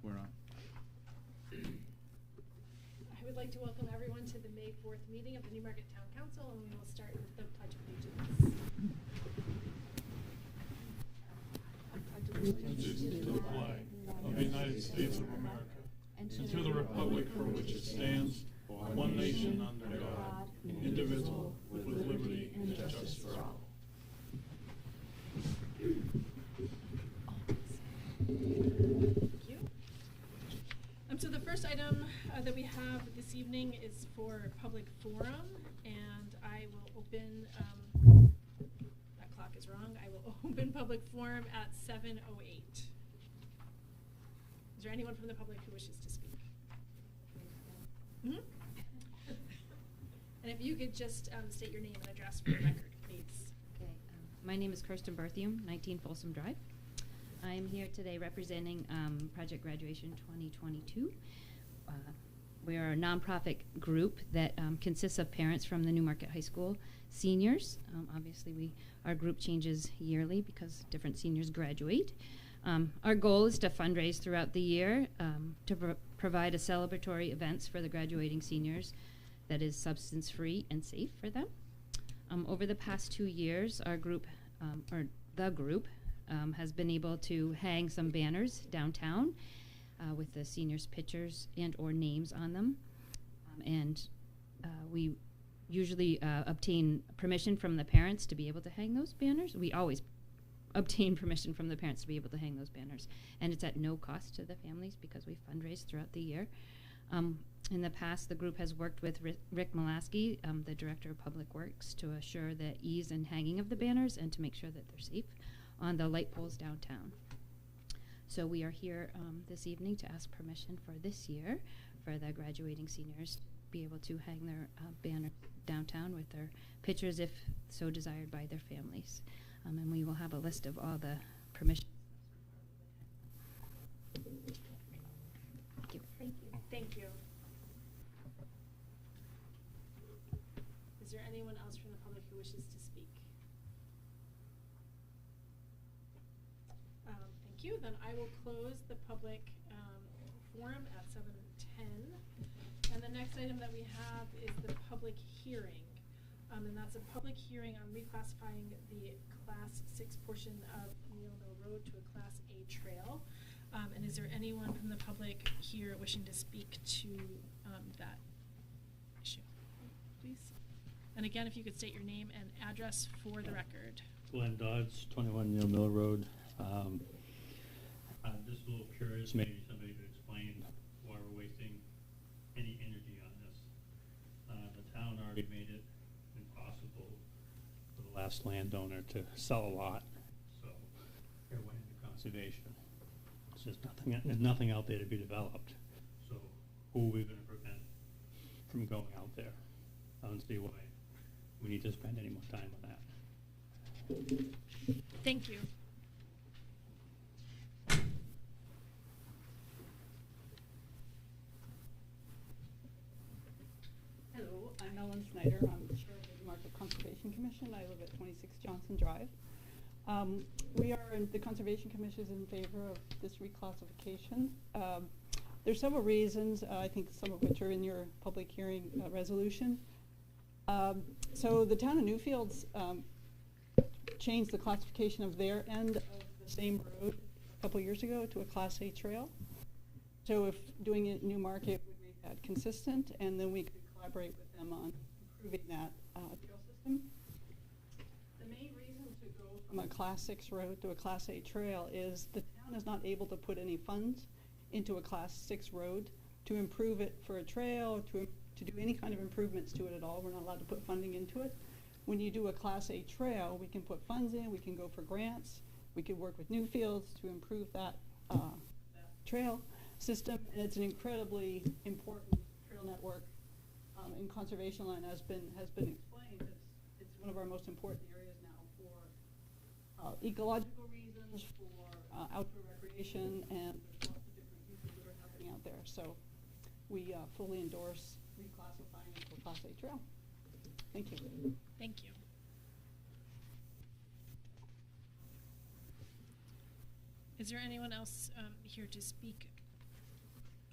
we're on. I would like to welcome everyone to the May 4th meeting of the Newmarket Town Council, and we will start with the Pledge of Allegiance. Allegiance to the flag of the United States of America and to the republic for which it stands, one nation under God, indivisible, with liberty and justice for all. Thank you. So the first item that we have this evening is for public forum, and I will open, that clock is wrong, I will open public forum at 7:08. Is there anyone from the public who wishes to speak? Mm-hmm. And if you could just state your name and address for the record, please. Okay, my name is Kirsten Berthium, 19 Folsom Drive. I'm here today representing Project Graduation 2022. We are a nonprofit group that consists of parents from the Newmarket High School seniors. Obviously, our group changes yearly because different seniors graduate. Our goal is to fundraise throughout the year to provide a celebratory events for the graduating seniors that is substance-free and safe for them. Over the past 2 years, our group, the group, has been able to hang some banners downtown with the seniors' pictures and or names on them. We usually obtain permission from the parents to be able to hang those banners. We always obtain permission from the parents to be able to hang those banners. And it's at no cost to the families because we fundraise throughout the year. In the past, the group has worked with Rick Molaski, the Director of Public Works, to assure the ease and hanging of the banners and to make sure that they're safe on the light poles downtown. So we are here this evening to ask permission for this year for the graduating seniors to be able to hang their banner downtown with their pictures if so desired by their families. And we will have a list of all the permissions. Thank you. Thank you. Thank you. Is there anyone else from the public who wishes to speak? Thank you. Then I will close the public forum at 7:10. And the next item that we have is the public hearing. And that's a public hearing on reclassifying the Class 6 portion of Neal Mill Road to a Class A trail. And is there anyone from the public here wishing to speak to that issue? Please. And again, if you could state your name and address for the record. Glenn Dodds, 21 Neal Mill Road. I'm just a little curious, maybe somebody could explain why we're wasting any energy on this. The town already made it impossible for the last landowner to sell a lot, so it went into conservation. There's nothing, there's nothing out there to be developed, so who are we going to prevent from going out there? I don't see why we need to spend any more time on that. Thank you. Hello, I'm Ellen Snyder. I'm chair of the Newmarket Conservation Commission. I live at 26 Johnson Drive. We are in the Conservation Commission is in favor of this reclassification. There's several reasons, I think some of which are in your public hearing resolution. So the town of Newfields changed the classification of their end of the same road a couple years ago to a Class A trail. So if doing it in Newmarket would make that consistent, and then we could collaborate with them on improving that trail system. The main reason to go from a Class 6 road to a Class 8 trail is the town is not able to put any funds into a Class 6 road to improve it for a trail, to do any kind of improvements to it at all. We're not allowed to put funding into it. When you do a Class 8 trail, we can put funds in, we can go for grants, we can work with Newfields to improve that trail system, and it's an incredibly important trail network in conservation land has been explained. It's one of our most important areas now for ecological reasons, for outdoor recreation, and there's lots of different uses that are happening out there. So we fully endorse reclassifying it to a Class 8 trail. Thank you. Thank you. Is there anyone else here to speak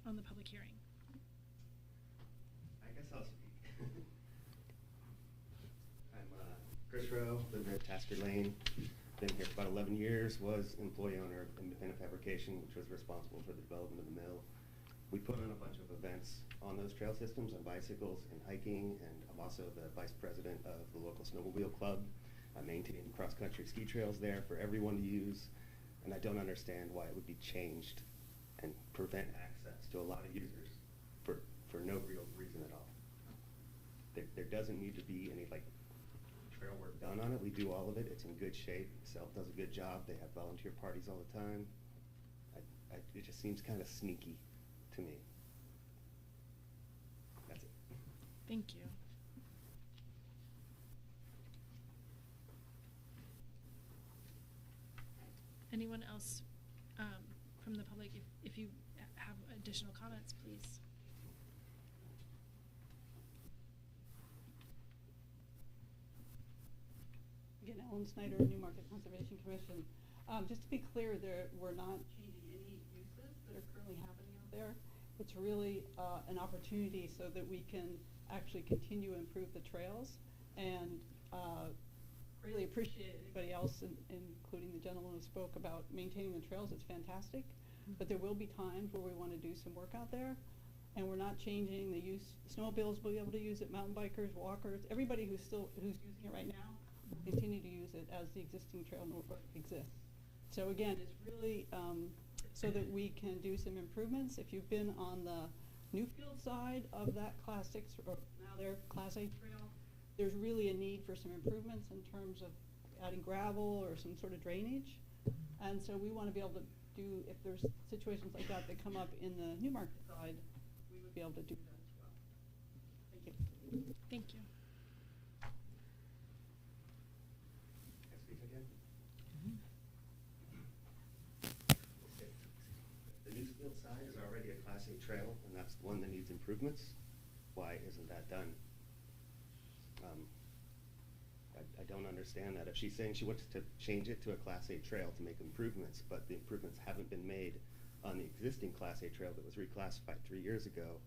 on the public hearing? I guess I'll speak. I'm Chris Rowe, live at Tasker Lane. Been here for about 11 years, was employee owner of Independent Fabrication, which was responsible for the development of the mill. We put on a bunch of events on those trail systems on bicycles and hiking, and I'm also the vice president of the local snowmobile club. I maintain cross-country ski trails there for everyone to use, and I don't understand why it would be changed and prevent access to a lot of users for no real reason at all. There doesn't need to be any trail work done on it. We do all of it. It's in good shape. Self does a good job. They have volunteer parties all the time. It just seems kind of sneaky to me. That's it. Thank you. Anyone else from the public? If you have additional comments, please. Again, Ellen Snyder, Newmarket Conservation Commission. Just to be clear, we're not changing any uses that are currently happening out there. It's really an opportunity so that we can actually continue to improve the trails, and really appreciate anybody else, including the gentleman who spoke about maintaining the trails. It's fantastic, but there will be times where we want to do some work out there, and we're not changing the use. Snowmobiles will be able to use it, mountain bikers, walkers, everybody who's using it right now will continue to use it as the existing trail network exists. So again, it's really so that we can do some improvements. If you've been on the Newfield side of that Class 6, or now their Class 8 trail, there's really a need for some improvements in terms of adding gravel or some sort of drainage. And so we want to be able to do, if there's situations like that that come up in the Newmarket side, we would be able to do that as well. Thank you. Thank you. Can I speak again? The Newfield side is already a Class 8 trail, and that's the one that needs improvements. Why isn't that done? I don't understand that. If she's saying she wants to change it to a Class 8 trail to make improvements, but the improvements haven't been made on the existing Class 8 trail that was reclassified 3 years ago,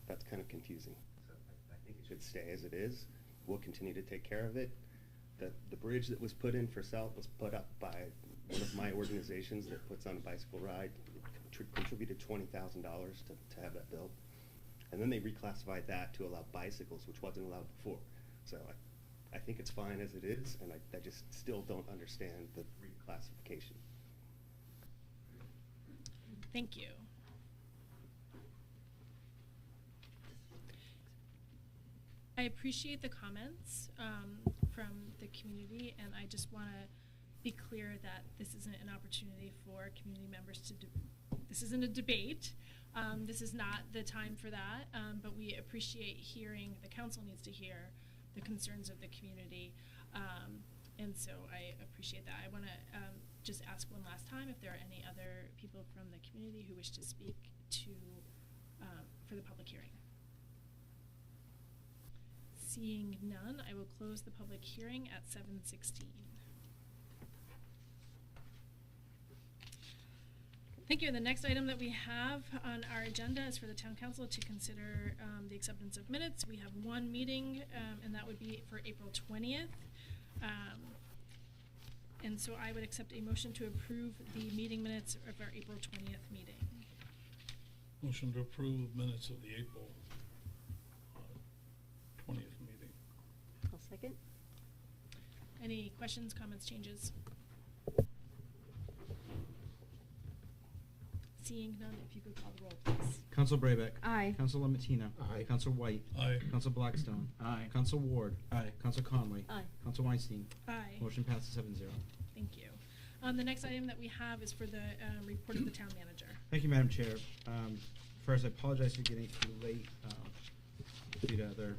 that's kind of confusing. So I think it should stay as it is. We'll continue to take care of it. The bridge that was put in for SELT was put up by one of my organizations that puts on a bicycle ride. It contributed $20,000 to have that built. And then they reclassified that to allow bicycles, which wasn't allowed before. So I think it's fine as it is, and I just still don't understand the reclassification. Thank you. I appreciate the comments from the community, and I just want to be clear that this isn't an opportunity for community members to this isn't a debate. This is not the time for that, but we appreciate hearing, the council needs to hear the concerns of the community, and so I appreciate that. I want to just ask one last time if there are any other people from the community who wish to speak to for the public hearing. Seeing none, I will close the public hearing at 7:16. Thank you. The next item that we have on our agenda is for the Town Council to consider the acceptance of minutes. We have one meeting, and that would be for April 20th. And so I would accept a motion to approve the meeting minutes of our April 20th meeting. Motion to approve minutes of the April 20th meeting. I'll second. Any questions, comments, changes? Seeing none, if you could call the roll, please. Council Braybeck. Aye. Council Lamatina. Aye. Council White. Aye. Council Blackstone. Aye. Council Ward. Aye. Council Conley. Aye. Council Weinstein. Aye. Motion passes 7-0. Thank you. The next item that we have is for the report of the town manager. Thank you, Madam Chair. First, I apologize for getting too late due to other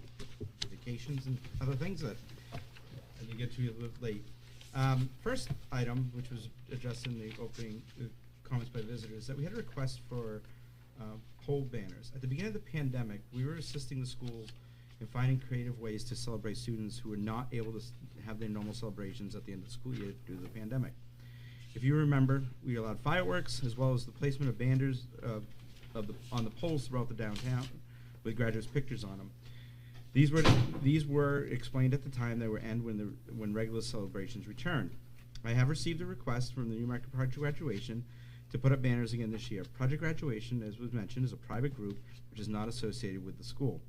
vacations and other things that I didn't get to a little late. First item, which was addressed in the opening comments by visitors, that we had a request for pole banners. At the beginning of the pandemic, we were assisting the schools in finding creative ways to celebrate students who were not able to have their normal celebrations at the end of the school year due to the pandemic. If you remember, we allowed fireworks as well as the placement of banners on the poles throughout the downtown with graduates' pictures on them. These were explained at the time they would end when regular celebrations returned. I have received a request from the Newmarket Project Graduation to put up banners again this year. Project Graduation, as was mentioned, is a private group which is not associated with the school.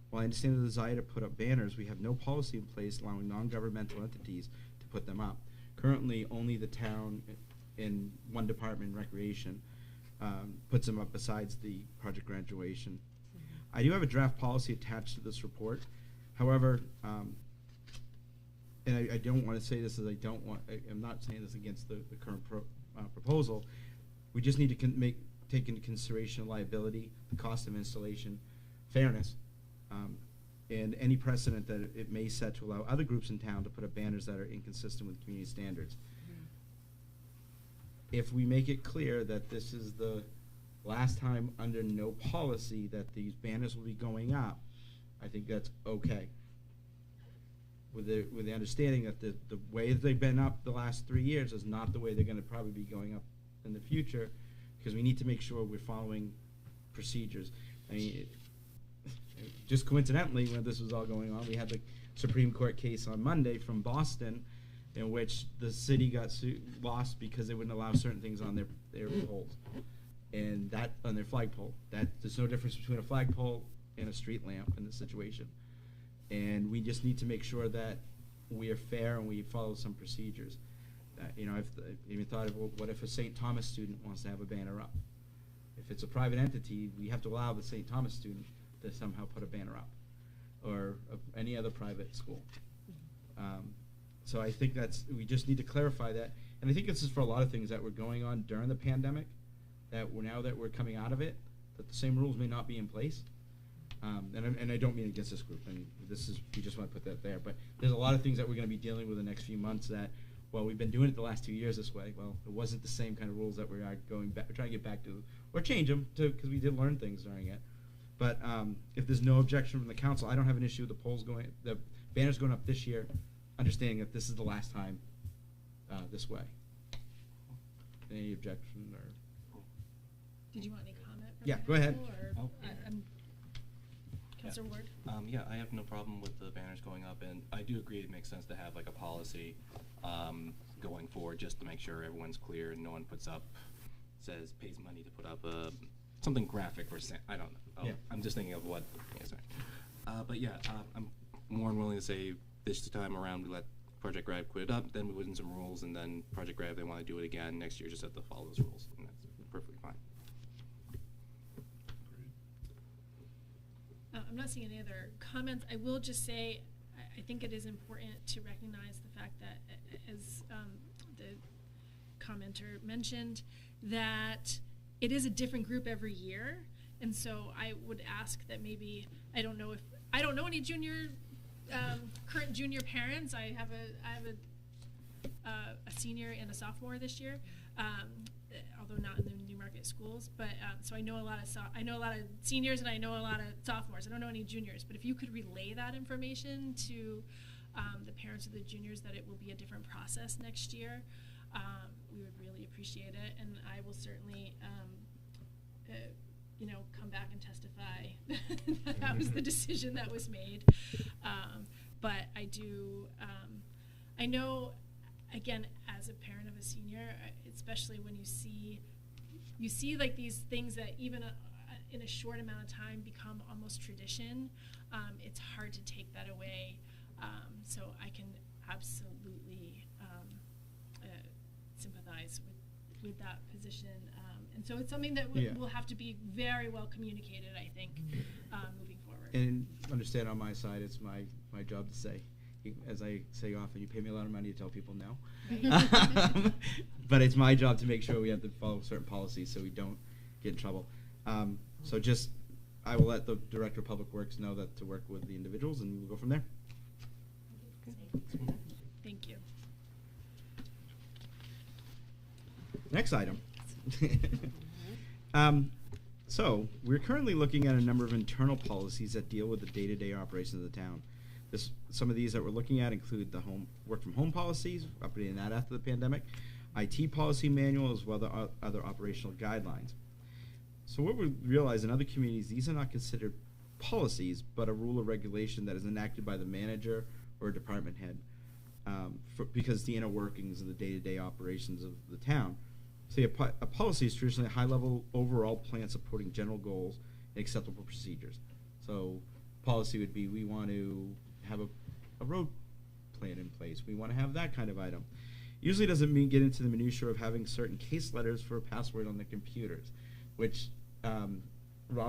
While I understand the desire to put up banners, we have no policy in place allowing non-governmental entities to put them up. Currently, only the town in one department, recreation, puts them up besides the Project Graduation. I do have a draft policy attached to this report. However, and I don't want to say this as I'm not saying this against the current proposal. We just need to take into consideration liability, the cost of installation, fairness, and any precedent that it may set to allow other groups in town to put up banners that are inconsistent with community standards. If we make it clear that this is the last time under no policy that these banners will be going up, I think that's okay. With the understanding that the way that they've been up the last 3 years is not the way they're going to probably be going up in the future, because we need to make sure we're following procedures. I mean, just coincidentally, when this was all going on, we had the Supreme Court case on Monday from Boston, in which the city got lost because they wouldn't allow certain things on their poles, and that on their flagpole. That there's no difference between a flagpole and a street lamp in this situation, and we just need to make sure that we are fair and we follow some procedures. You know, I've even thought of, well, what if a St. Thomas student wants to have a banner up? If it's a private entity, we have to allow the St. Thomas student to somehow put a banner up, or any other private school. So I think we just need to clarify that. And I think this is for a lot of things that were going on during the pandemic, that now that we're coming out of it, that the same rules may not be in place. And I don't mean against this group. I mean, we just want to put that there. But there's a lot of things that we're going to be dealing with the next few months that, well, we've been doing it the last 2 years this way. Well, it wasn't the same kind of rules that we are going back. We're trying to get back to, or change them, because we did learn things during it. But if there's no objection from the council, I don't have an issue with the banners going up this year, understanding that this is the last time this way. Any objection or? Did you want any comment? From Yeah, the go ahead. council, or, Councilor Ward? Yeah, I have no problem with the banners going up, and I do agree it makes sense to have like a policy going forward, just to make sure everyone's clear and no one pays money to put up something graphic for I don't know. Yeah. I'm just thinking of what. Yeah, sorry. But yeah, I'm more than willing to say this time around we let Project Grab quit it up, then we put in some rules, and then Project Grab, they want to do it again next year, just have to follow those rules, and that's perfectly fine. I'm not seeing any other comments. I will just say I think it is important to recognize the fact that, as the commenter mentioned, that it is a different group every year, and so I would ask that maybe I don't know any current junior parents. I have a senior and a sophomore this year, although not in the Newmarket schools. But so I know a lot of seniors and I know a lot of sophomores. I don't know any juniors. But if you could relay that information to the parents of the juniors, that it will be a different process next year, we would really appreciate it. And I will certainly, come back and testify that was the decision that was made. But I do, I know, again, as a parent of a senior, especially when you see like these things that even in a short amount of time become almost tradition, it's hard to take that away. So I can absolutely sympathize with that position. And so it's something that will have to be very well communicated, I think, moving forward. And understand on my side, it's my job to say, as I say often, you pay me a lot of money to tell people no. Right. But it's my job to make sure we have to follow certain policies so we don't get in trouble. So I will let the Director of Public Works know that to work with the individuals, and we'll go from there. Thank you. Next item. So we're currently looking at a number of internal policies that deal with the day-to-day operations of the town. Some of these that we're looking at include the work from home policies, updating that after the pandemic, IT policy manual, as well as other operational guidelines. So what we realize in other communities, these are not considered policies, but a rule or regulation that is enacted by the manager or a department head, because the inner workings of the day-to-day operations of the town. So a policy is traditionally a high-level overall plan supporting general goals and acceptable procedures. So policy would be, we want to have a road plan in place. We want to have that kind of item. Usually doesn't mean get into the minutia of having certain case letters for a password on the computers, which on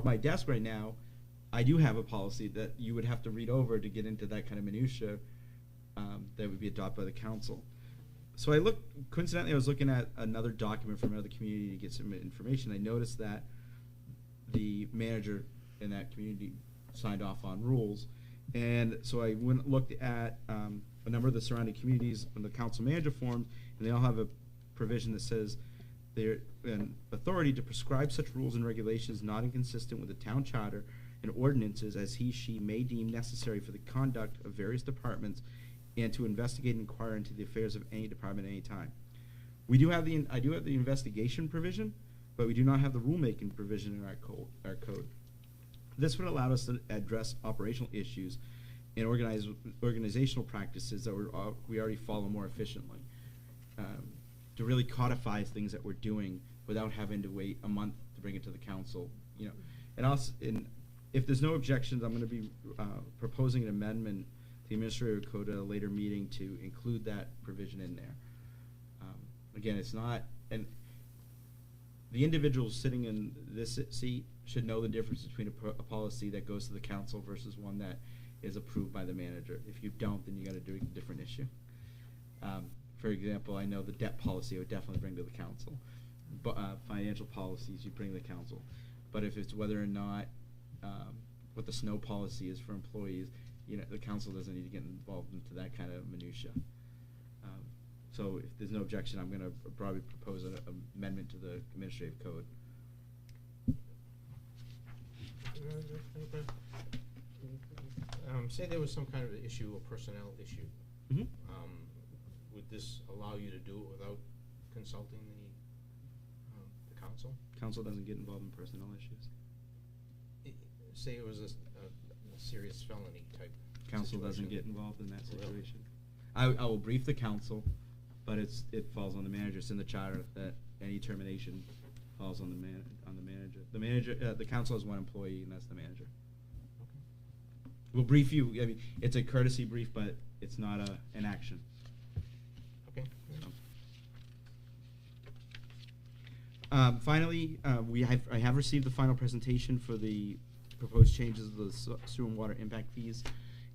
my desk right now, I do have a policy that you would have to read over to get into that kind of minutia that would be adopted by the council. So coincidentally, I was looking at another document from another community to get some information. I noticed that the manager in that community signed off on rules. And so I went and looked at a number of the surrounding communities when the council manager formed, and they all have a provision that says they're an authority to prescribe such rules and regulations not inconsistent with the town charter and ordinances as she may deem necessary for the conduct of various departments and to investigate and inquire into the affairs of any department at any time. I do have the investigation provision, but we do not have the rulemaking provision in our code. This would allow us to address operational issues and organizational practices that we already follow more efficiently, to really codify things that we're doing without having to wait a month to bring it to the council. And if there's no objections, I'm going to be proposing an amendment to the administrative code at a later meeting to include that provision in there. Again, it's not, and the individual sitting in this seat should know the difference between a policy that goes to the council versus one that is approved by the manager. If you don't, then you got to do a different issue. For example, I know the debt policy I would definitely bring to the council. But financial policies you bring to the council. But if it's whether or not what the snow policy is for employees, the council doesn't need to get involved into that kind of minutia. So if there's no objection, I'm going to probably propose an amendment to the administrative code. Say there was some kind of an issue, a personnel issue. Mm-hmm. Would this allow you to do it without consulting the council? Council doesn't get involved in personnel issues. Say it was a serious felony type. Council doesn't situation. get involved in that Really? situation. I will brief the council, but it falls on the manager. It's in the charter that any termination falls on the manager. The council has one employee, and that's the manager. Okay. We'll brief you. I mean, it's a courtesy brief, but it's not an action. Okay. Finally, I have received the final presentation for the proposed changes of the sewer and water impact fees,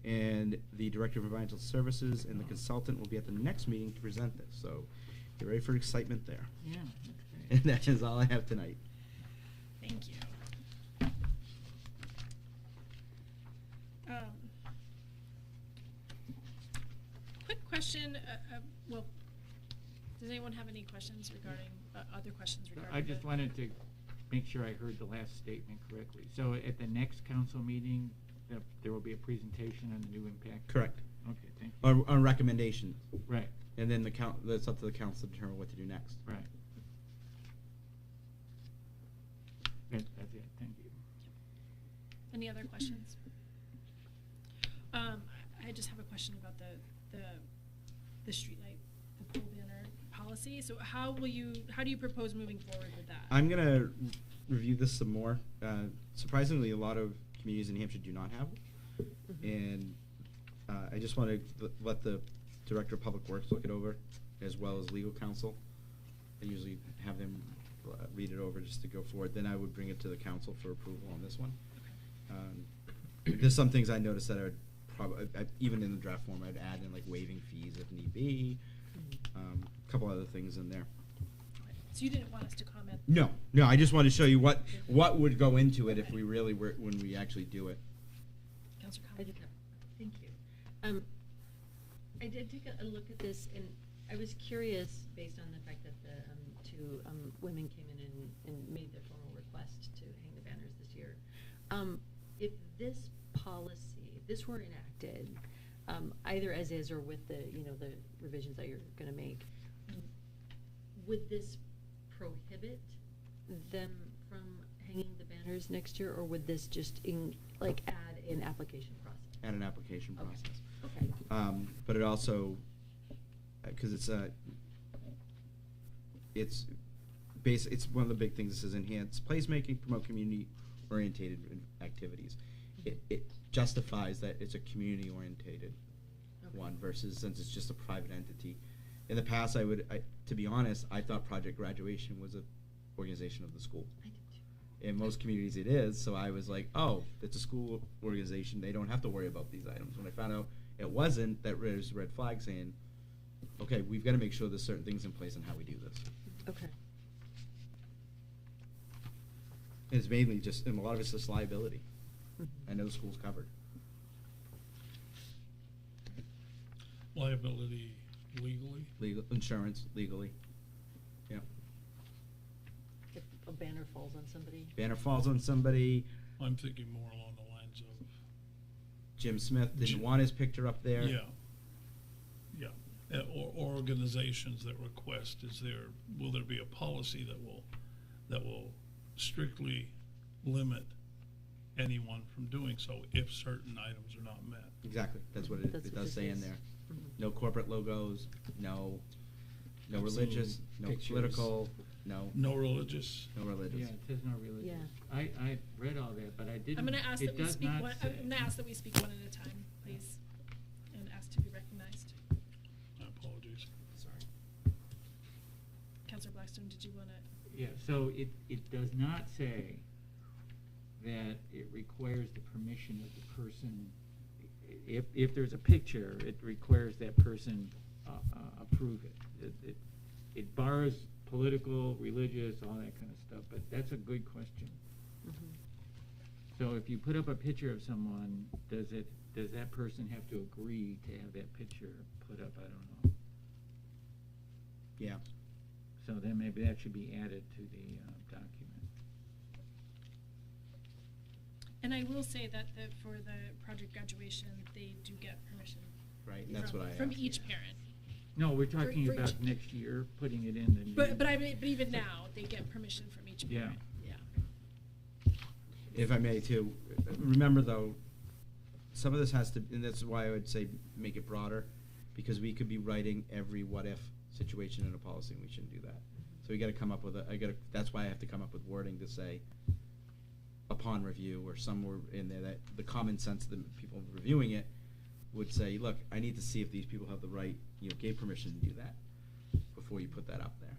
and the Director of Environmental Services and the consultant will be at the next meeting to present this. So get ready for excitement there. Yeah. And that is all I have tonight. Thank you. Quick question, well, does anyone have any questions regarding, other questions regarding? I just wanted to make sure I heard the last statement correctly. So at the next council meeting, there will be a presentation on the new impact? Correct. Okay, thank you. On recommendation. Right. And then that's up to the council to determine what to do next. Right. That's it, thank you. Any other questions? I just have a question about the streetlight, the pole banner policy. So how do you propose moving forward with that? I'm going to review this some more. Surprisingly, a lot of communities in New Hampshire do not have it. And I just want to let the Director of Public Works look it over, as well as legal counsel. I usually have them read it over just to go forward. Then I would bring it to the council for approval on this one. There's some things I noticed that I would probably, even in the draft form, I'd add in like waiving fees if need be. A couple other things in there. So you didn't want us to comment? No, I just wanted to show you what would go into it if we really were, when we actually do it. Councilor I Conlon? did not. Thank you. I did take a look at this, and I was curious, based on the fact that the two women came in and made their formal request to hang the banners this year. If this policy, if this were enacted, either as is or with the the revisions that you're going to make, would this prohibit them from hanging banners next year, or would this just add an application process? And an application Okay. process. Okay. But it also, because it's it's one of the big things that says enhance placemaking, promote community-orientated activities. It justifies that it's a community-orientated one versus since it's just a private entity. In the past, to be honest, I thought Project Graduation was an organization of the school. I did too. In most communities it is, so I was like, oh, it's a school organization, they don't have to worry about these items. When I found out it wasn't, that there's a red flag saying, okay, we've got to make sure there's certain things in place on how we do this. Okay. And it's mainly just, and a lot of it's just liability. Mhm. I know the school's covered. Liability legally? Legal, insurance, legally. Yeah. If a banner falls on somebody. Banner falls on somebody, I'm thinking more along the lines of, Jim Smith didn't Jim- want his picture up there. yeah. Or organizations that request, will there be a policy that will strictly limit anyone from doing so if certain items are not met? Exactly, that's what it That's what does this say in is. there. Mhm. No corporate logos, no Absolute religious, no pictures. political, no No religious? religious. Yeah, it says no religious. Yeah. I read all that, but I didn't. I'm gonna ask it that we does speak not one, say. I'm gonna ask that we speak one at a time, please, and ask to be recognized. My apologies. Sorry. Councilor Blackstone, did you wanna? Yeah, so it does not say that it requires the permission of the person. If there's a picture, it requires that person approve it. It bars political, religious, all that kind of stuff, but that's a good question. Mhm. So if you put up a picture of someone, does that person have to agree to have that picture put up? I don't know. Yeah. So then maybe that should be added to the document. And I will say that for the project graduation, they do get permission. Right, and that's what I From asked. each parent. No, we're talking for about each- next year, putting it in the new. But even now, they get permission from each Yeah. parent. Yeah. If I may too, remember though, some of this has to, and that's why I would say make it broader, because we could be writing every what if situation in a policy, and we shouldn't do that. So we gotta come up with that's why I have to come up with wording to say, upon review, or somewhere in there that the common sense of the people reviewing it would say, look, I need to see if these people have the right, gave permission to do that before you put that up there.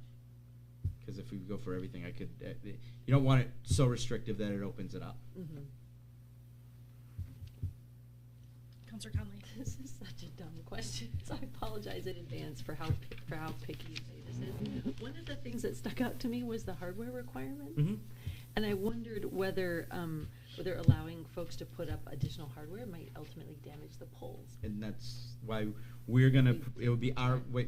Because if we go for everything, you don't want it so restrictive that it opens it up. Mhm. Councilor Conley. This is such a dumb question, so I apologize in advance for how picky you say this is. One of the things that stuck out to me was the hardware requirements. Mm-hmm. And I wondered whether allowing folks to put up additional hardware might ultimately damage the poles. And that's why it would be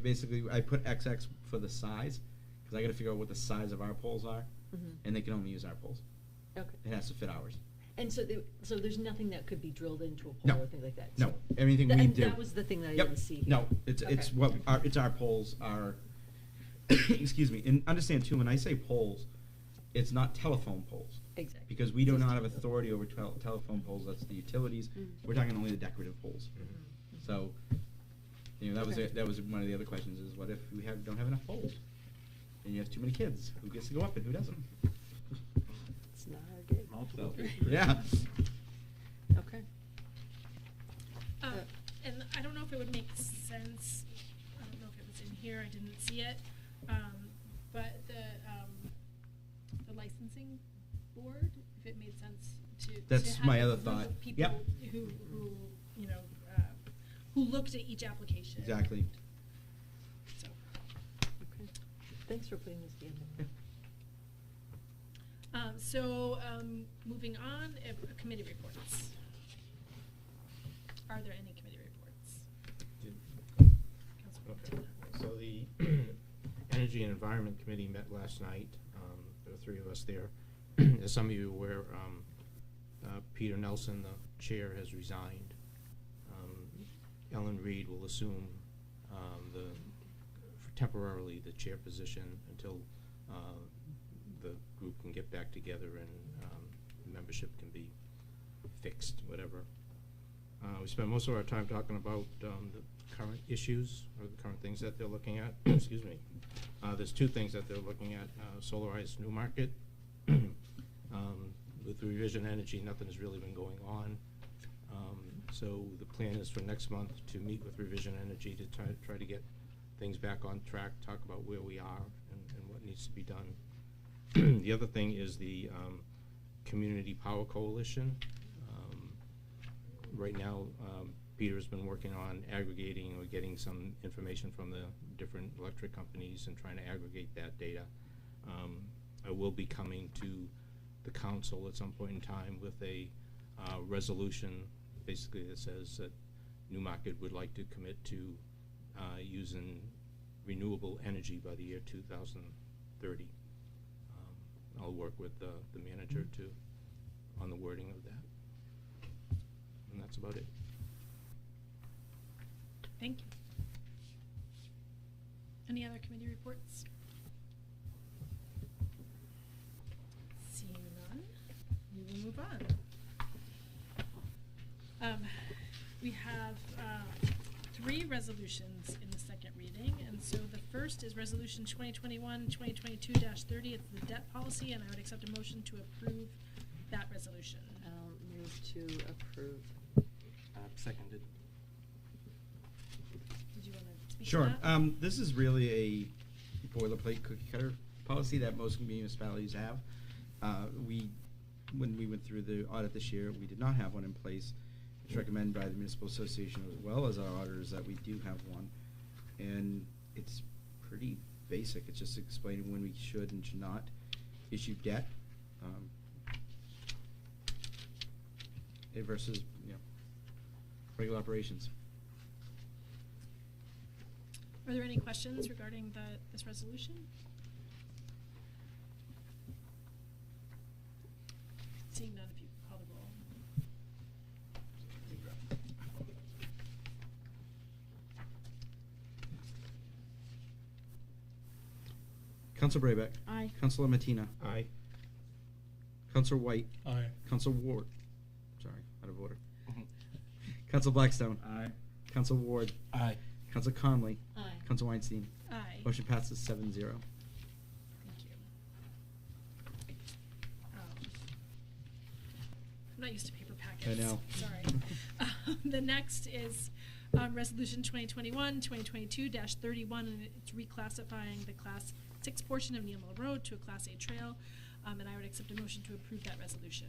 basically, I put XX for the size, because I gotta figure out what the size of our poles are, Mhm. and they can only use our poles. Okay. It has to fit ours. And so there's nothing that could be drilled into a pole No. or thing like that? No, So- everything we and do. that was the thing that I Yep. didn't see. No, it's Okay. it's our poles are, excuse me, and understand too, when I say poles, it's not telephone poles. Exactly. Because we do Just not have telephone. authority over telephone poles, that's the utilities. Mm. We're talking only the decorative poles. Mhm. So, that was Okay. that was one of the other questions, is what if we don't have enough poles? And you have too many kids, who gets to go up and who doesn't? It's not our gig. Multiple. So, yeah. Okay. And I don't know if it would make sense, I don't know if it was in here, I didn't see it, but the licensing board, if it made sense to That's have my a other group thought. of people Yep. who looked at each application. Exactly. So, Okay. Thanks for putting this together. moving on, committee reports. Are there any committee reports? Councilor Okay, Martina. so the Energy and Environment Committee met last night. There were 3 of us there. As some of you are aware, Peter Nelson, the chair, has resigned. Ellen Reed will assume temporarily the chair position until the group can get back together and fixed, whatever. We spent most of our time talking about the current issues or the current things that they're looking at. Excuse me. There's two things that they're looking at. Solarized Newmarket. With Revision Energy, nothing has really been going on. So the plan is for next month to meet with Revision Energy to try to get things back on track, talk about where we are and what needs to be done. The other thing is the Community Power Coalition. Right now, Peter's been working on aggregating or getting some information from the different electric companies and trying to aggregate that data. I will be coming to the council at some point in time with a resolution basically that says that Newmarket would like to commit to using renewable energy by the year 2030. I'll work with the manager on the wording of that. And that's about it. Thank you. Any other committee reports? Seeing none, we will move on. We have 3 resolutions in the second reading, and so the first is Resolution 2021-2022-30. It's the debt policy, and I would accept a motion to approve that resolution. I'll move to approve. Seconded. Did you want to speak Sure. to that? This is really a boilerplate cookie cutter policy that most municipalities have. When we went through the audit this year, we did not have one in place. It's recommended by the Municipal Association as well as our auditors that we do have one. And it's pretty basic. It's just explaining when we should and should not issue debt versus regular operations. Are there any questions regarding this resolution? Seeing none, if you could call the roll. Council Brayback. Aye. Councilor Mattina. Aye. Councilor White. Aye. Councilor Ward. Sorry, out of order. Council Blackstone. Aye. Council Ward. Aye. Council Conley. Aye. Council Weinstein. Aye. Motion passes 7-0. Thank you. I'm not used to paper packets. I know. Sorry. The next is Resolution 2021-2022-31, and it's reclassifying the Class 6 portion of Neal Mill Road to a Class A trail, and I would accept a motion to approve that resolution.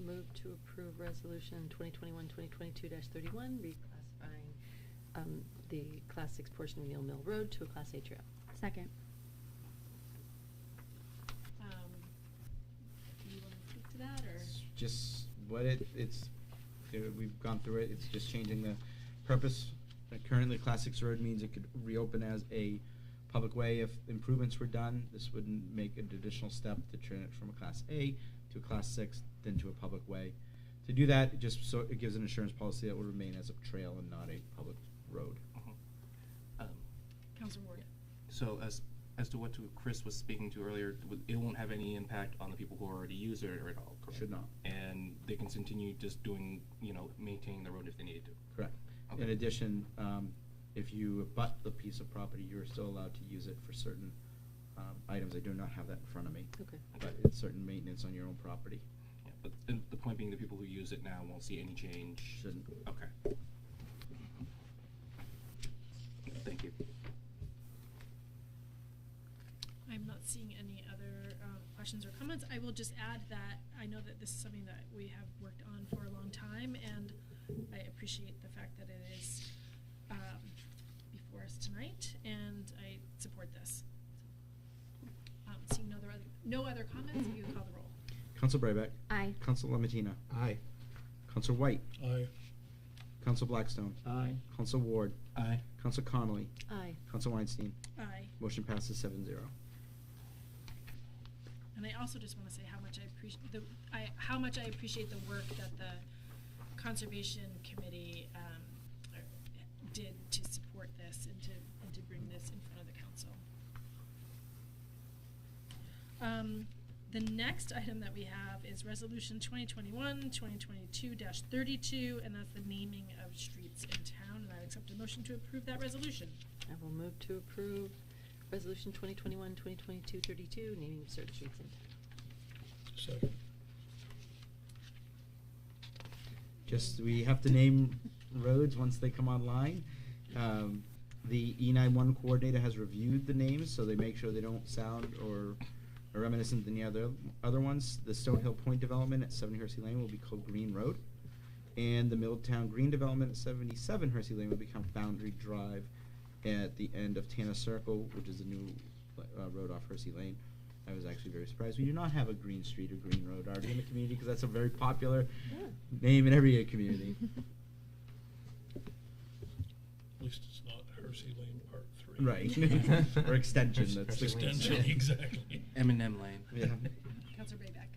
Move to approve Resolution 2021-2022-31, reclassifying the Class 6 portion of Neal Mill Road to a Class A trail. Second. Do you want to speak to that, or? It's just what we've gone through it. It's just changing the purpose. Currently, Class 6 road means it could reopen as a public way if improvements were done. This wouldn't make an additional step to turn it from a Class A to a Class 6, then to a public way. To do that, it gives an insurance policy that will remain as a trail and not a public road. Councilor Ward. So as to what Chris was speaking to earlier, it won't have any impact on the people who already use it or at all, correct? Should not. And they can continue just doing, maintaining the road if they needed to. Correct. Okay. In addition, if you abut the piece of property, you are still allowed to use it for certain items. I do not have that in front of me. Okay. But it's certain maintenance on your own property. Yeah, but the point being, the people who use it now won't see any change. Shouldn't. Okay. Thank you. I'm not seeing any other questions or comments. I will just add that I know that this is something that we have worked on for a long time, and I appreciate the fact that it is before us tonight, and I support this. Seeing no other comments, if you would call the roll. Council Brayback. Aye. Council Lamatina. Aye. Council White. Aye. Council Blackstone. Aye. Council Ward. Aye. Council Connolly. Aye. Council Weinstein. Aye. Motion passes 7-0. And I also just want to say how much I appreciate the work that the Conservation Committee did to support this and to bring this in front of the council. The next item that we have is Resolution 2021-2022-32, and that's the naming of streets in town. And I accept a motion to approve that resolution. I will move to approve Resolution 2021-2022-32, naming of certain streets in town. Second. Just, we have to name roads once they come online. The E91 coordinator has reviewed the names, so they make sure they don't sound or are reminiscent than the other ones. The Stonehill Point development at 70 Hersey Lane will be called Green Road, and the Middletown Green development at 77 Hersey Lane will become Boundary Drive at the end of Tanner Circle, which is a new road off Hersey Lane. I was actually very surprised. We do not have a Green Street or Green Road already in the community, because that's a very popular name in every community. At least it's not Hersey Lane Part 3. Right. Or extension. That's the Extension, exactly. M&M Lane. Yeah. Councilor Bayback.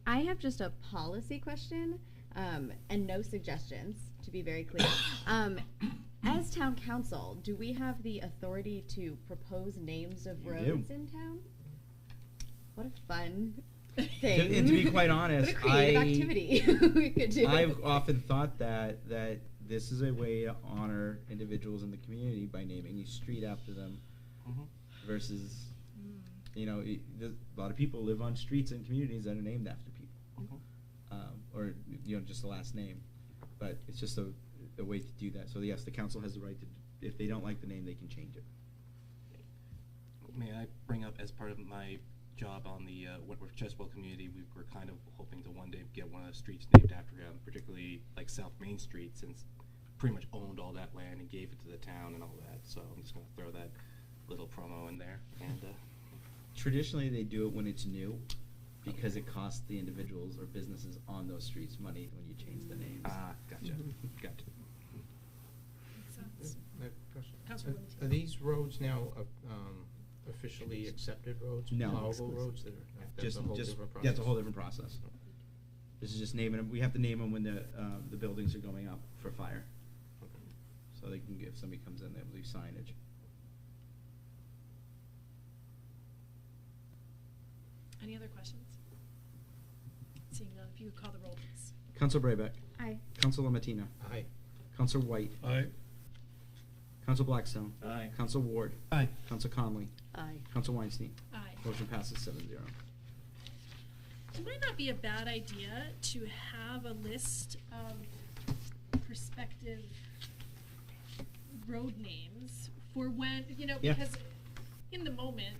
I have just a policy question, and no suggestions, to be very clear. As town council, do we have the authority to propose names of You roads do. in town? What a fun thing. And to be quite honest, what a creative activity we could do. I've often thought that this is a way to honor individuals in the community by naming a street after them, versus, you know, a lot of people live on streets in communities that are named after people, or, you know, just the last name. But it's just a way to do that. So yes, the council has the right to, if they don't like the name, they can change it. May I bring up, as part of my job on the Wentworth Cheswell community, we were kind of hoping to one day get one of the streets named after him, particularly like South Main Street, since pretty much owned all that land and gave it to the town and all that. So I'm just going to throw that little promo in there. And Traditionally, they do it when it's new, because it costs the individuals or businesses on those streets money when you change the names. gotcha. Gotcha. Makes sense. Question. Councilor Are Valentino. these roads now officially accepted roads? No. Plowable roads? That are, that's a whole different process? Yeah, it's a whole different process. This is just naming them. We have to name them when the buildings are going up for fire. Okay. So they can, if somebody comes in, they leave signage. Any other questions? Seeing none, if you would call the roll, please. Council Brayback. Aye. Council Matina. Aye. Council White. Aye. Council Blackstone. Aye. Council Ward. Aye. Council Conley. Aye. Council Weinstein. Aye. Motion passes 7-0. It might not be a bad idea to have a list of prospective road names for when, you know, Yeah. because in the moment,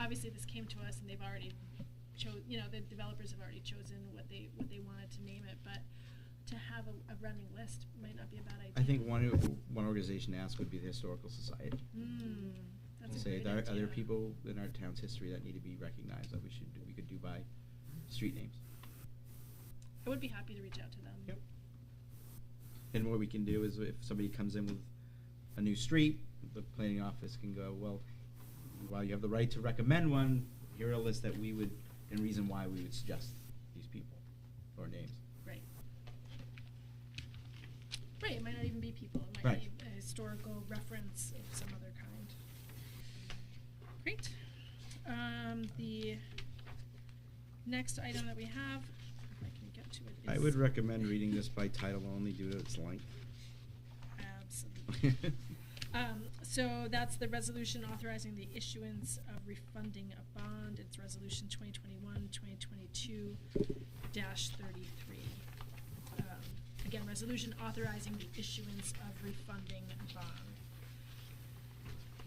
obviously this came to us and they've already you know, the developers have already chosen what they wanted to name it, but to have a running list might not be a bad idea. I think one organization to ask would be the Historical Society. That's a Say, great are there idea. people in our town's history that need to be recognized that we could do by street names? I would be happy to reach out to them. Yep. And what we can do is, if somebody comes in with a new street, the planning office can go, well, while you have the right to recommend one, here are a list that we would, and reason why we would suggest these people or names. Right. Right, it might not even be people. It might Right. be a historical reference of some other kind. Great. The next item that we have, if I can get to it, is... I would recommend reading this by title only due to its length. Absolutely. So that's the resolution authorizing the issuance of refunding a bond. It's resolution 2021-2022-33. Again, resolution authorizing the issuance of refunding a bond.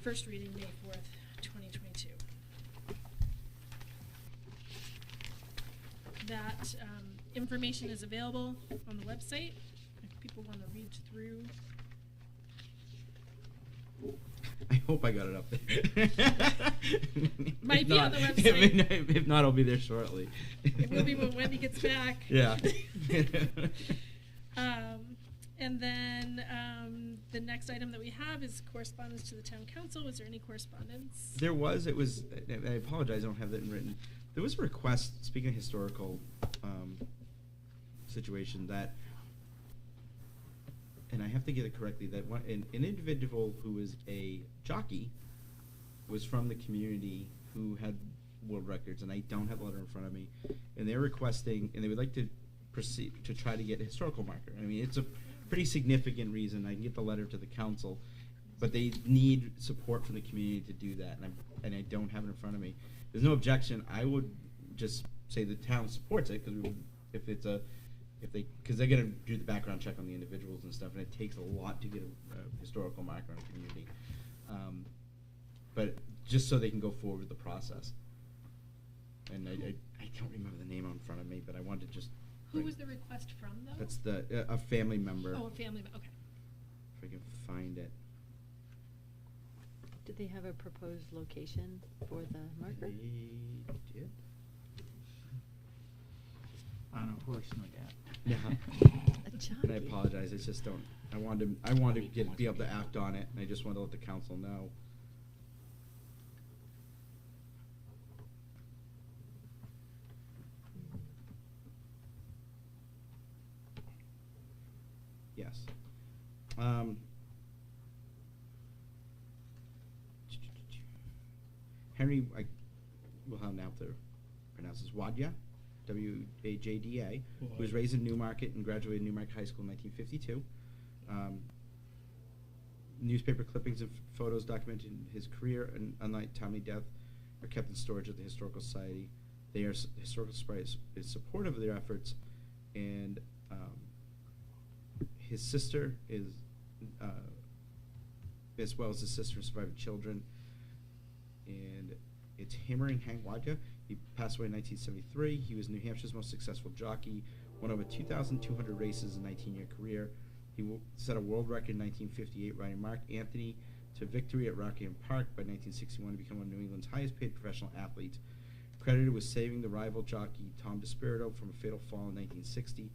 First reading, May 4th, 2022. That information is available on the website if people want to read through. I hope I got it up there. Might If be on not- the website. If not, I'll be there shortly. It will be when Wendy gets back. Yeah. And then the next item that we have is correspondence to the town council. Was there any correspondence? There was. It was. I apologize. I don't have that written. There was a request. Speaking of historical situation, that, and I have to get it correctly, that an individual who was a jockey was from the community who had world records, and I don't have the letter in front of me. And they're requesting, and they would like to proceed to try to get a historical marker. I mean, it's a pretty significant reason. I can get the letter to the council, but they need support from the community to do that, and I don't have it in front of me. There's no objection. I would just say the town supports it, because because they're gonna do the background check on the individuals and stuff, and it takes a lot to get a historical marker in a community. But just so they can go forward with the process. And I don't remember the name in front of me, but I wanted to just. Who was the request from, though? That's a family member. Oh, a family member. Okay. If I can find it. Did they have a proposed location for the marker? They did. On a horse, no doubt. Yeah. A And I jockey. apologize. I just don't. I wanted to be able to act on it, and I just wanted to let the council know. Yes. Henry, I will now have to pronounce this, Wadja, W-A-J-D-A, who was raised in Newmarket and graduated Newmarket High School in 1952. Newspaper clippings and photos documenting his career and untimely death are kept in storage at the Historical Society. Historical Society is supportive of their efforts, and his sister is, as well as his sister, surviving children. And it's Hammering Hank Wadja. He passed away in 1973. He was New Hampshire's most successful jockey, won over 2,200 races in a 19-year career. He set a world record in 1958, riding Mark Anthony to victory at Rockingham Park by 1961 to become one of New England's highest-paid professional athletes. Credited with saving the rival jockey Tom DeSpirito from a fatal fall in 1960. He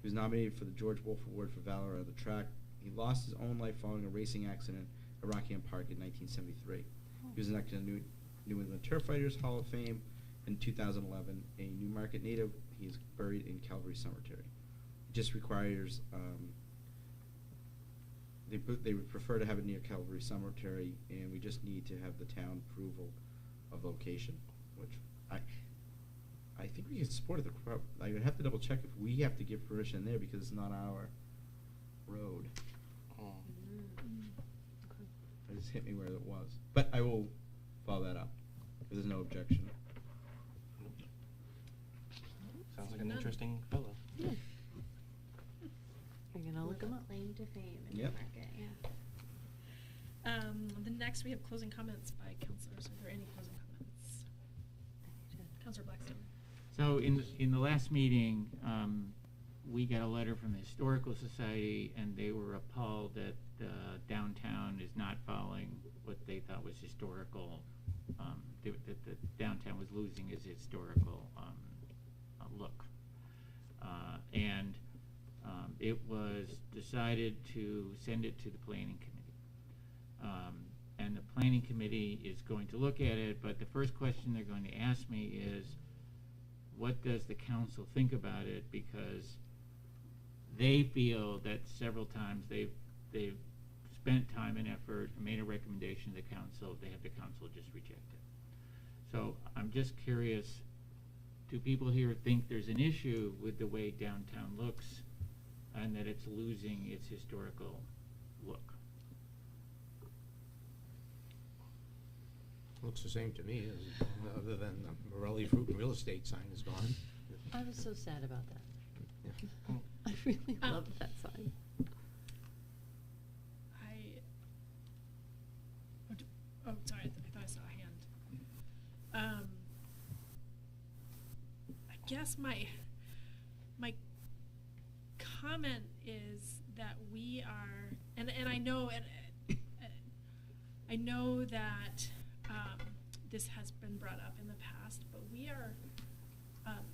was nominated for the George Wolfe Award for Valor on the track. He lost his own life following a racing accident at Rockingham Park in 1973. He was elected to the New England Turf Fighters Hall of Fame in 2011. A Newmarket native, he is buried in Calvary Cemetery. It just requires, they would prefer to have it near Calvary Cemetery, and we just need to have the town approval of location, which I think we can support it. I would have to double check if we have to give permission there because it's not our road. It just hit me where it was. But I will follow that up if there's no objection. Sounds like an interesting fellow. Yeah. You're gonna look them up. Claim to fame in Yep. Newmarket, yeah. The next we have closing comments by councilors. Are there any closing comments? Councilor Blackstone. So in the last meeting, we got a letter from the Historical Society, and they were appalled that downtown is not following what they thought was historical, that the downtown was losing its historical look. And it was decided to send it to the Planning Committee. And the Planning Committee is going to look at it, but the first question they're going to ask me is, what does the council think about it? Because they feel that several times they've spent time and effort and made a recommendation to the council. They have the council just reject it. So I'm just curious, do people here think there's an issue with the way downtown looks and that it's losing its historical look? Looks the same to me, other than the Morelli Fruit and Real Estate sign is gone. I was so sad about that. Yeah. I really love that sign. Sorry, I thought I saw a hand. I guess my comment is that we are, and I know, I know that this has been brought up in the past, but we are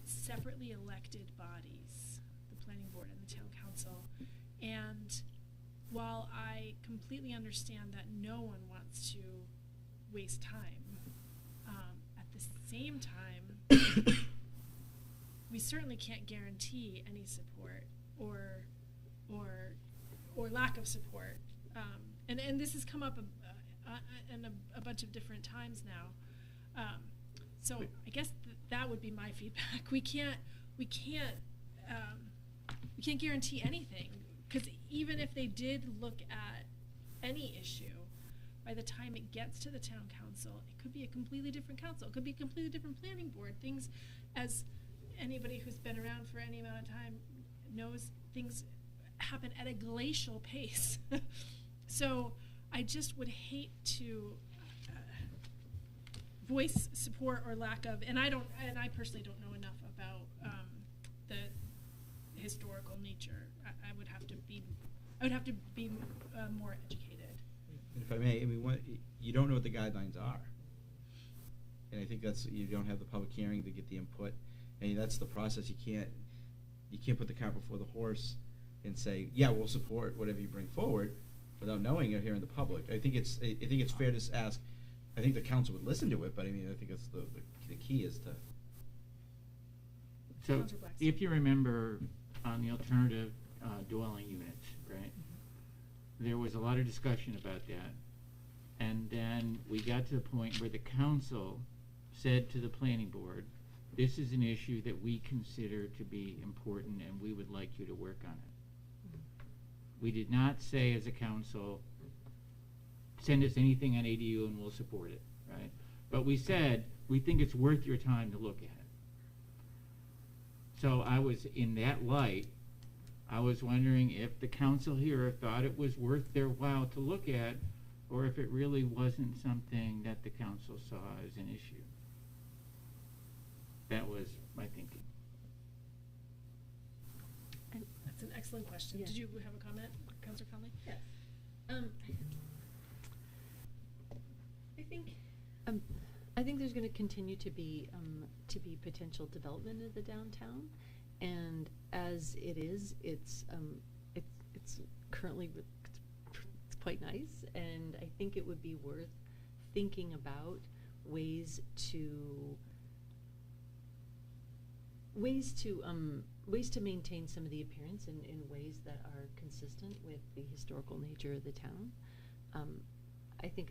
separately elected bodies, the planning board and the town council, and while I completely understand that no one wants to waste time, at the same time, we certainly can't guarantee any support or lack of support, and this has come up in a bunch of different times now. So But- I guess that would be my feedback. We can't guarantee anything, because even if they did look at any issue, by the time it gets to the town council, it could be a completely different council. It could be a completely different planning board. Things, as anybody who's been around for any amount of time knows, things happen at a glacial pace. So I just would hate to voice support or lack of, and I personally don't know enough about the historical nature. I would have to be more educated. And if I may, I mean, you don't know what the guidelines are, and I think that's, you don't have the public hearing to get the input, and that's the process. You can't put the cart before the horse and say, yeah, we'll support whatever you bring forward, without knowing or hearing the public. I think it's fair to ask. I think the council would listen to it, but I mean, I think that's the key is to. So, Counselor Blackstone. if you remember on the alternative dwelling units, right? There was a lot of discussion about that. And then we got to the point where the council said to the planning board, this is an issue that we consider to be important and we would like you to work on it. We did not say as a council, send us anything on ADU and we'll support it, right? But we said, we think it's worth your time to look at it. So I was, in that light, I was wondering if the council here thought it was worth their while to look at, or if it really wasn't something that the council saw as an issue. That was my thinking. That's an excellent question. Yeah. Did you have a comment, Councilor Conley? Yes. I think there's going to continue to be potential development of the downtown, and as it is, it's currently it's quite nice, and I think it would be worth thinking about ways to maintain some of the appearance in ways that are consistent with the historical nature of the town. I think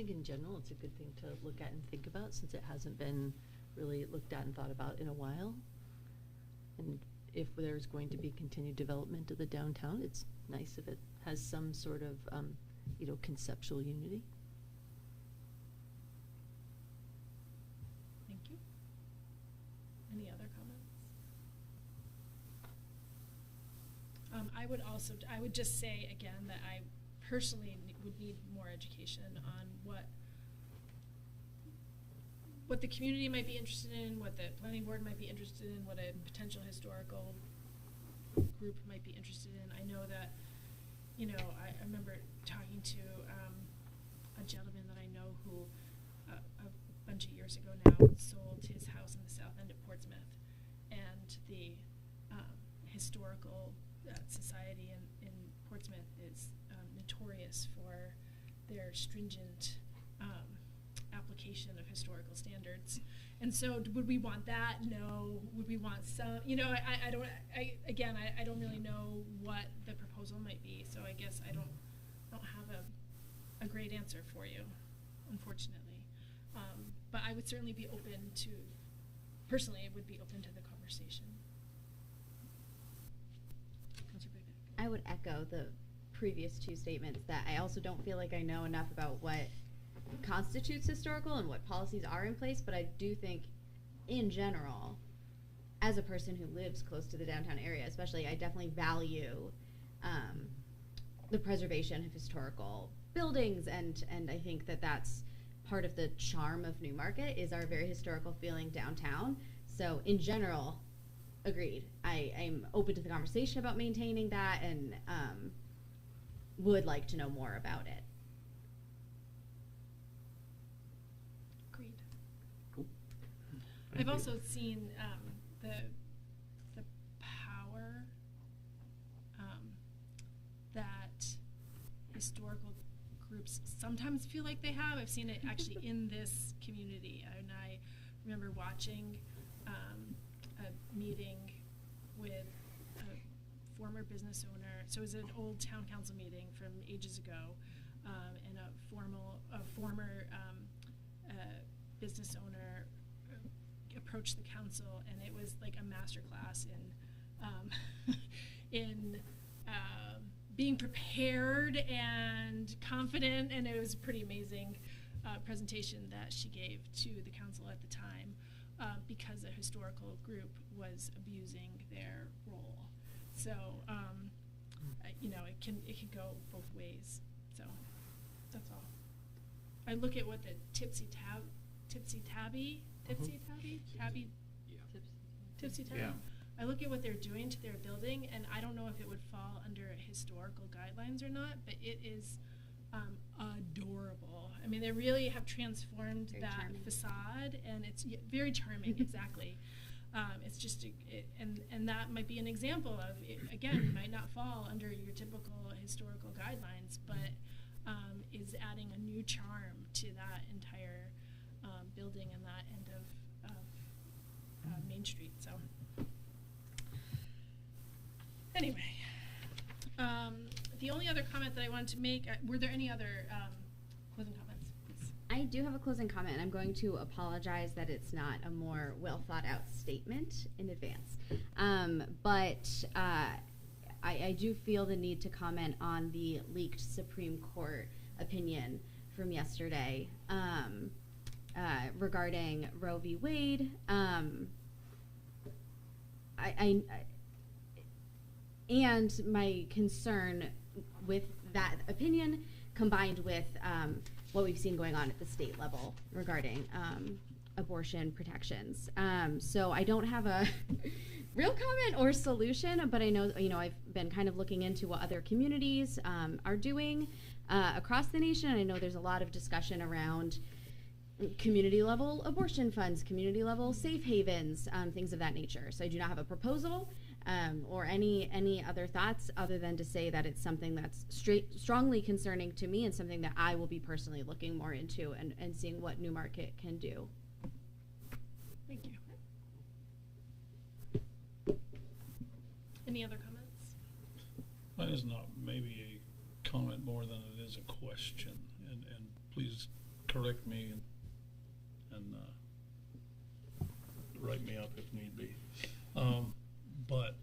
in general it's a good thing to look at and think about, since it hasn't been really looked at and thought about in a while. And if there's going to be continued development of the downtown, it's nice if it has some sort of conceptual unity. Thank you. Any other comments? I would just say again that I personally would need more education on what the community might be interested in, what the planning board might be interested in, what a potential historical group might be interested in. I know that, I remember talking to a gentleman that I know who a bunch of years ago now sold his house in the south end of Portsmouth, and the historical society in Portsmouth is notorious for their stringent application of historical standards. And so would we want that? No. Would we want some, I don't really know what the proposal might be, so I guess I don't have a great answer for you, unfortunately. But I would certainly be open to, personally, I would be open to the conversation. Councilor Bidnick. I would echo the previous two statements, that I also don't feel like I know enough about what constitutes historical and what policies are in place, but I do think in general, as a person who lives close to the downtown area especially, I definitely value the preservation of historical buildings, and I think that that's part of the charm of Newmarket, is our very historical feeling downtown. So in general, agreed. I'm open to the conversation about maintaining that, and would like to know more about it. Agreed. Cool. I've also seen the power that historical groups sometimes feel like they have. I've seen it actually in this community, and I remember watching a meeting with a former business owner. So it was an old town council meeting from ages ago, and a former business owner approached the council, and it was like a masterclass in being prepared and confident, and it was a pretty amazing presentation that she gave to the council at the time, because a historical group was abusing their role. So, you know, it can go both ways. So, that's all. I look at what the Tipsy Tabby. Yeah. I look at what they're doing to their building, and I don't know if it would fall under historical guidelines or not, but it is adorable. I mean, they really have transformed Very that charming. facade, and it's very charming. Exactly. It's just, and that might be an example of, again, might not fall under your typical historical guidelines, but is adding a new charm to that entire building and that end of Main Street. So, anyway, the only other comment that I wanted to make, were there any other closing comments, please? I do have a closing comment, and I'm going to apologize that it's not a more well thought out statement in advance. But I do feel the need to comment on the leaked Supreme Court opinion from yesterday regarding Roe v. Wade. And my concern with that opinion combined with what we've seen going on at the state level regarding abortion protections. So I don't have a real comment or solution, but I know, you know, I've been kind of looking into what other communities are doing across the nation. I know there's a lot of discussion around community level abortion funds, community level safe havens, things of that nature. So I do not have a proposal or any other thoughts other than to say that it's something that's strongly concerning to me and something that I will be personally looking more into and seeing what Newmarket can do. Thank you. Any other comments? Mine is not maybe a comment more than it is a question, and please correct me and write me up if need be. But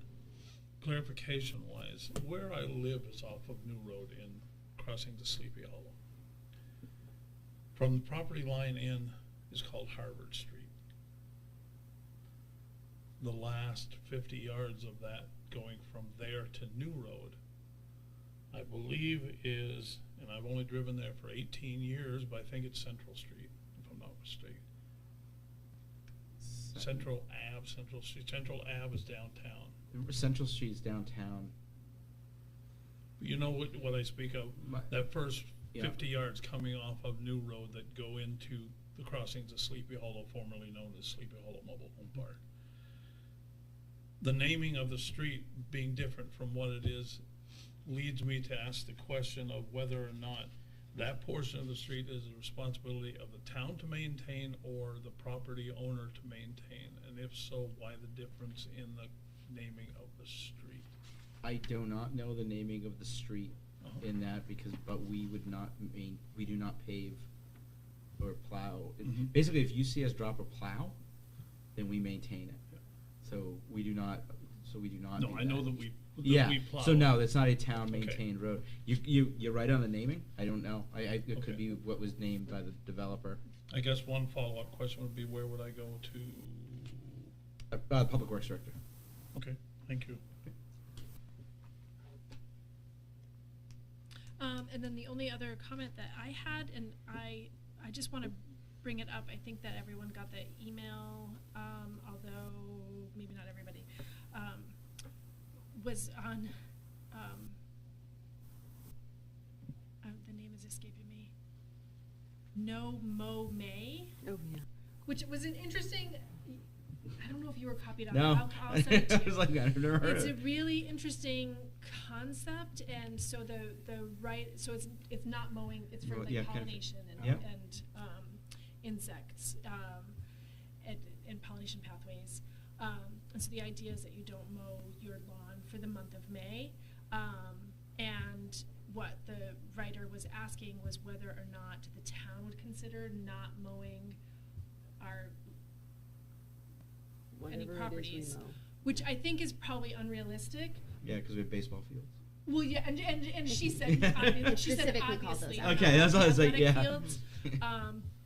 clarification-wise, where I live is off of New Road in crossing to Sleepy Hollow. From the property line in is called Harvard Street. The last 50 yards of that going from there to New Road, I believe is, and I've only driven there for 18 years, but I think it's Central Street, if I'm not mistaken. Central Street. Central Ave is downtown. Central Street's downtown. You know what I speak of? That first Yeah. 50 yards coming off of New Road that go into the crossings of Sleepy Hollow, formerly known as Sleepy Hollow Mobile Home Park. The naming of the street being different from what it is leads me to ask the question of whether or not that portion of the street is the responsibility of the town to maintain or the property owner to maintain, and if so, why the difference in the naming of the street? I do not know the naming of the street in that but we would not we do not pave or plow. Basically, if you see us drop a plow, then we maintain it. Yeah. So we do not. No, do I know that we plow. So no, that's not a town maintained road. You're right on the naming. I don't know. It Okay. could be what was named by the developer. I guess one follow-up question would be, where would I go to? Public Works Director. Okay, thank you. And then the only other comment that I had, and I just want to bring it up, I think that everyone got the email, although maybe not everybody, was on, the name is escaping me, No Mo May, Oh, yeah. which was an interesting, I don't know if you were copied on No. it. I'll send it to you. I was like, I've never heard It's of a it. really interesting concept, and so so it's not mowing, it's for Well, like yeah, kind of- pollination and Yep. insects and pollination pathways. And so the idea is that you don't mow your lawn for the month of May, and what the writer was asking was whether or not the town would consider not mowing our any Whatever it is we properties, mow. which I think is probably unrealistic. Yeah, because we have baseball fields. Well, yeah, and she said It she said specifically called obviously those not out. Okay, that's what I was like, athletic yeah. fields.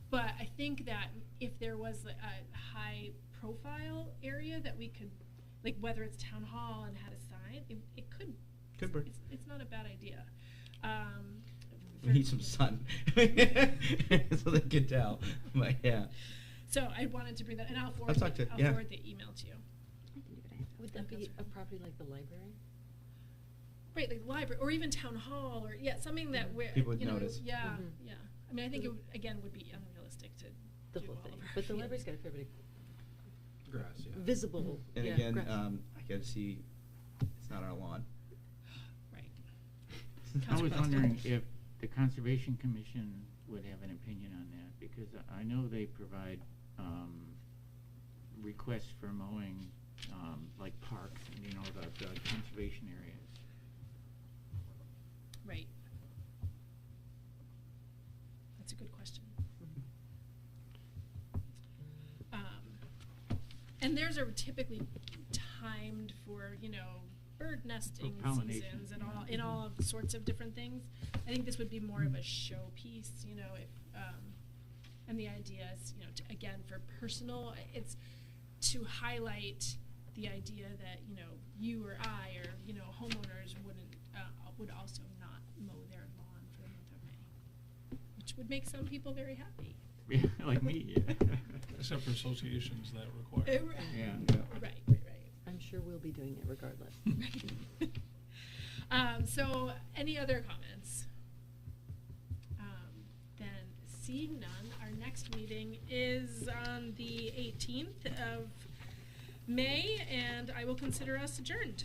But I think that if there was a high profile area that we could, like whether it's town hall and had a sign, it could. Could work. It's not a bad idea. We need some sun, so they can tell. But yeah. So I wanted to bring that, and I'll forward, I'll talk to- yeah. forward the email to you. Would that be a property like the library? Right, like the library, or even town hall, or something that where People would you know, notice. Yeah, Mhm. yeah. I mean, I think it would, again would be unrealistic to The do whole all thing. of our But the fields. library's got a fair bit of Grass, yeah. visible. And yeah, again, grass. I gotta see, it's not our lawn. Right. I was wondering if the Conservation Commission would have an opinion on that, because I know they provide requests for mowing, like parks, you know, the conservation areas. Right. That's a good question. And theirs are typically timed for, bird nesting pollination, seasons and yeah. in all sorts of different things. I think this would be more of a showpiece, if, and the idea is, again, for personal, it's to highlight the idea that, you or I or, homeowners would also not mow their lawn for the month of May, which would make some people very happy. Yeah, like me, yeah. Except for associations that require. Yeah. Right. I'm sure we'll be doing it regardless. So, any other comments? Then, seeing none, our next meeting is on the 18th of May, and I will consider us adjourned.